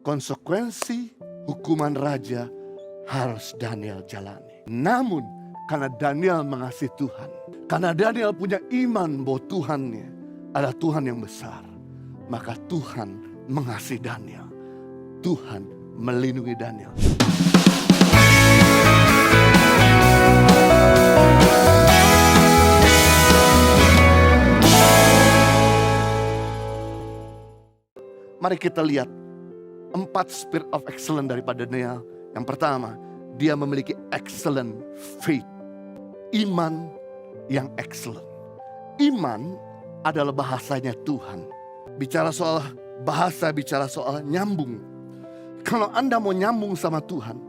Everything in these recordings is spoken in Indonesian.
konsekuensi hukuman raja harus Daniel jalani. Namun karena Daniel mengasihi Tuhan, karena Daniel punya iman bahwa Tuhannya adalah Tuhan yang besar, maka Tuhan mengasihi Daniel. Tuhan melindungi Daniel. Mari kita lihat 4 spirit of excellence daripada Daniel. Yang pertama, dia memiliki excellent faith. Iman yang excellent. Iman adalah bahasanya Tuhan. Bicara soal bahasa, bicara soal nyambung. Kalau Anda mau nyambung sama Tuhan,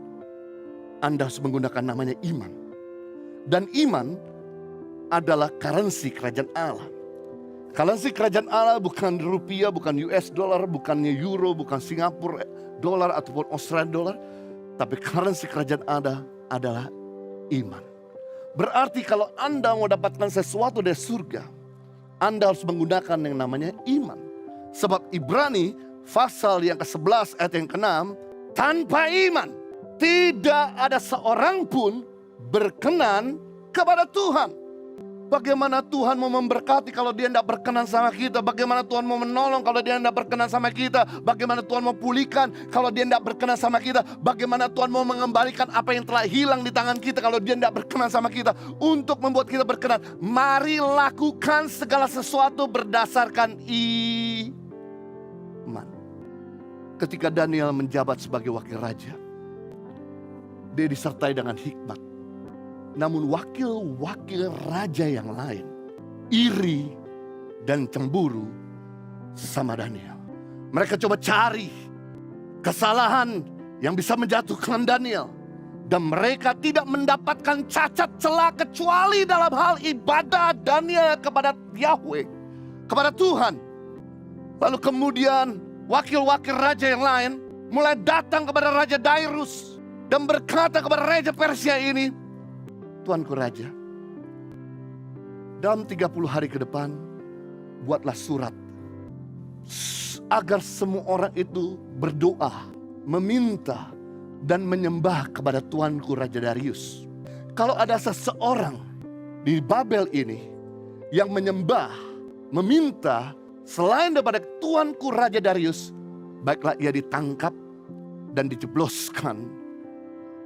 Anda harus menggunakan namanya iman. Dan iman adalah currency kerajaan Allah. Currency kerajaan Allah bukan rupiah, bukan US dollar, bukannya euro, bukan Singapura dollar ataupun Australia dollar. Tapi currency kerajaan Allah adalah iman. Berarti kalau Anda mau dapatkan sesuatu dari surga, Anda harus menggunakan yang namanya iman. Sebab Ibrani pasal yang ke-11 ayat yang ke-6, tanpa iman tidak ada seorang pun berkenan kepada Tuhan. Bagaimana Tuhan mau memberkati kalau dia tidak berkenan sama kita? Bagaimana Tuhan mau menolong kalau dia tidak berkenan sama kita? Bagaimana Tuhan mau pulihkan kalau dia tidak berkenan sama kita? Bagaimana Tuhan mau mengembalikan apa yang telah hilang di tangan kita kalau dia tidak berkenan sama kita? Untuk membuat kita berkenan, mari lakukan segala sesuatu berdasarkan iman. Ketika Daniel menjabat sebagai wakil raja, dia disertai dengan hikmat. Namun wakil-wakil raja yang lain iri dan cemburu sama Daniel. Mereka coba cari kesalahan yang bisa menjatuhkan Daniel. Dan mereka tidak mendapatkan cacat celah kecuali dalam hal ibadah Daniel kepada Yahweh, kepada Tuhan. Lalu kemudian wakil-wakil raja yang lain mulai datang kepada Raja Darius dan berkata kepada Raja Persia ini, Tuanku Raja, dalam 30 hari ke depan, buatlah surat agar semua orang itu berdoa, meminta, dan menyembah kepada Tuanku Raja Darius. Kalau ada seseorang di Babel ini yang menyembah, meminta selain daripada Tuanku Raja Darius, baiklah ia ditangkap dan dijebloskan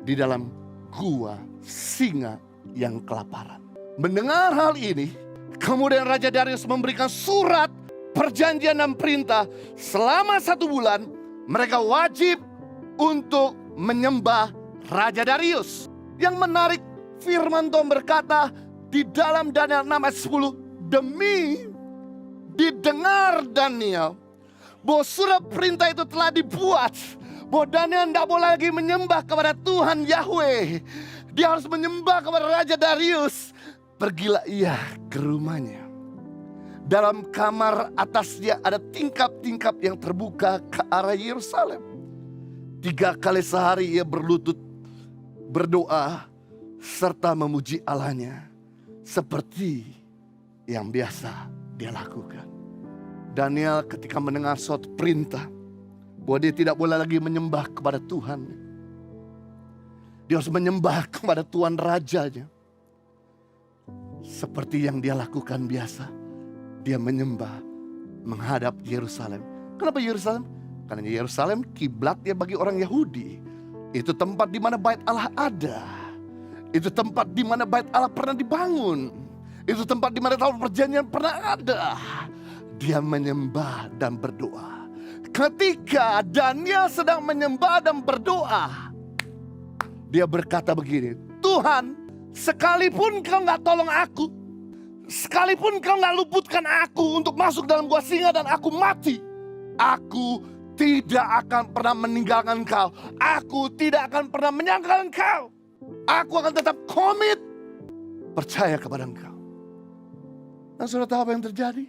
di dalam gua singa yang kelaparan. Mendengar hal ini, kemudian Raja Darius memberikan surat perjanjian dan perintah selama 1 bulan mereka wajib untuk menyembah Raja Darius. Yang menarik, firman Tuhan berkata di dalam Daniel 6 ayat 10, demi didengar Daniel bahwa surat perintah itu telah dibuat, bahwa Daniel tidak boleh lagi menyembah kepada Tuhan Yahweh. Dia harus menyembah kepada Raja Darius. Pergilah ia ke rumahnya. Dalam kamar atasnya ada tingkap-tingkap yang terbuka ke arah Yerusalem. 3 kali sehari ia berlutut, berdoa, serta memuji Allahnya. Seperti yang biasa dia lakukan. Daniel ketika mendengar suatu perintah bahwa dia tidak boleh lagi menyembah kepada Tuhan, dia harus menyembah kepada Tuhan Rajanya. Seperti yang dia lakukan biasa, dia menyembah menghadap Yerusalem. Kenapa Yerusalem? Karena Yerusalem kiblatnya bagi orang Yahudi. Itu tempat di mana bait Allah ada. Itu tempat di mana bait Allah pernah dibangun. Itu tempat di mana tahun perjanjian pernah ada. Dia menyembah dan berdoa. Ketika Daniel sedang menyembah dan berdoa, dia berkata begini, Tuhan, sekalipun kau gak tolong aku, sekalipun kau gak luputkan aku untuk masuk dalam gua singa dan aku mati, aku tidak akan pernah meninggalkan kau. Aku tidak akan pernah menyangkal kau. Aku akan tetap komit percaya kepada engkau. Dan saudara tahu apa yang terjadi?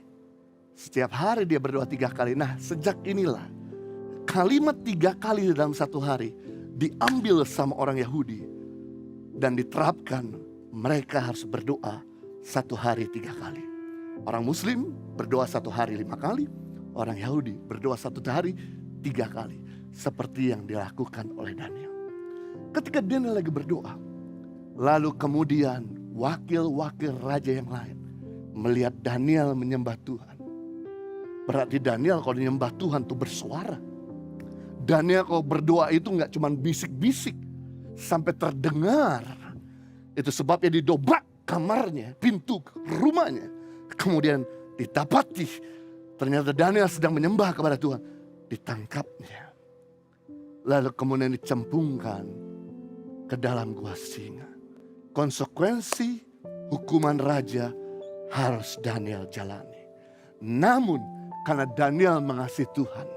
Setiap hari dia berdoa 3 kali. Nah, sejak inilah kalimat 3 kali dalam 1 hari diambil sama orang Yahudi dan diterapkan. Mereka harus berdoa 1 hari 3 kali. Orang Muslim berdoa 1 hari 5 kali. Orang Yahudi berdoa 1 hari 3 kali. seperti yang dilakukan oleh Daniel. Ketika Daniel lagi berdoa, lalu kemudian wakil-wakil raja yang lain melihat Daniel menyembah Tuhan. Berarti Daniel kalau menyembah Tuhan tuh bersuara. Daniel kalau berdoa itu nggak cuma bisik-bisik sampai terdengar. Itu sebabnya didobrak kamarnya, pintu rumahnya. Kemudian didapati ternyata Daniel sedang menyembah kepada Tuhan. Ditangkapnya. Lalu kemudian dicempungkan ke dalam gua singa. Konsekuensi hukuman raja harus Daniel jalani. Namun karena Daniel mengasihi Tuhan.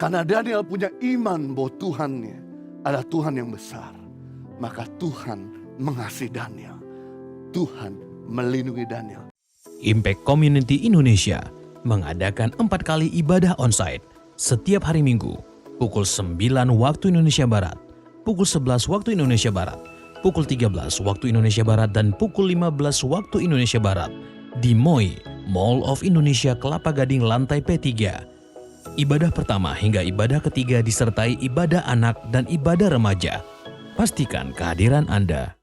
Karena Daniel punya iman bahwa Tuhannya adalah Tuhan yang besar. Maka Tuhan mengasihi Daniel. Tuhan melindungi Daniel. Impact Community Indonesia mengadakan 4 kali ibadah onsite setiap hari Minggu pukul 9 waktu Indonesia Barat, pukul 11 waktu Indonesia Barat, pukul 13 waktu Indonesia Barat, dan pukul 15 waktu Indonesia Barat di MOI, Mall of Indonesia Kelapa Gading lantai P3. Ibadah pertama hingga ibadah ketiga disertai ibadah anak dan ibadah remaja. Pastikan kehadiran Anda.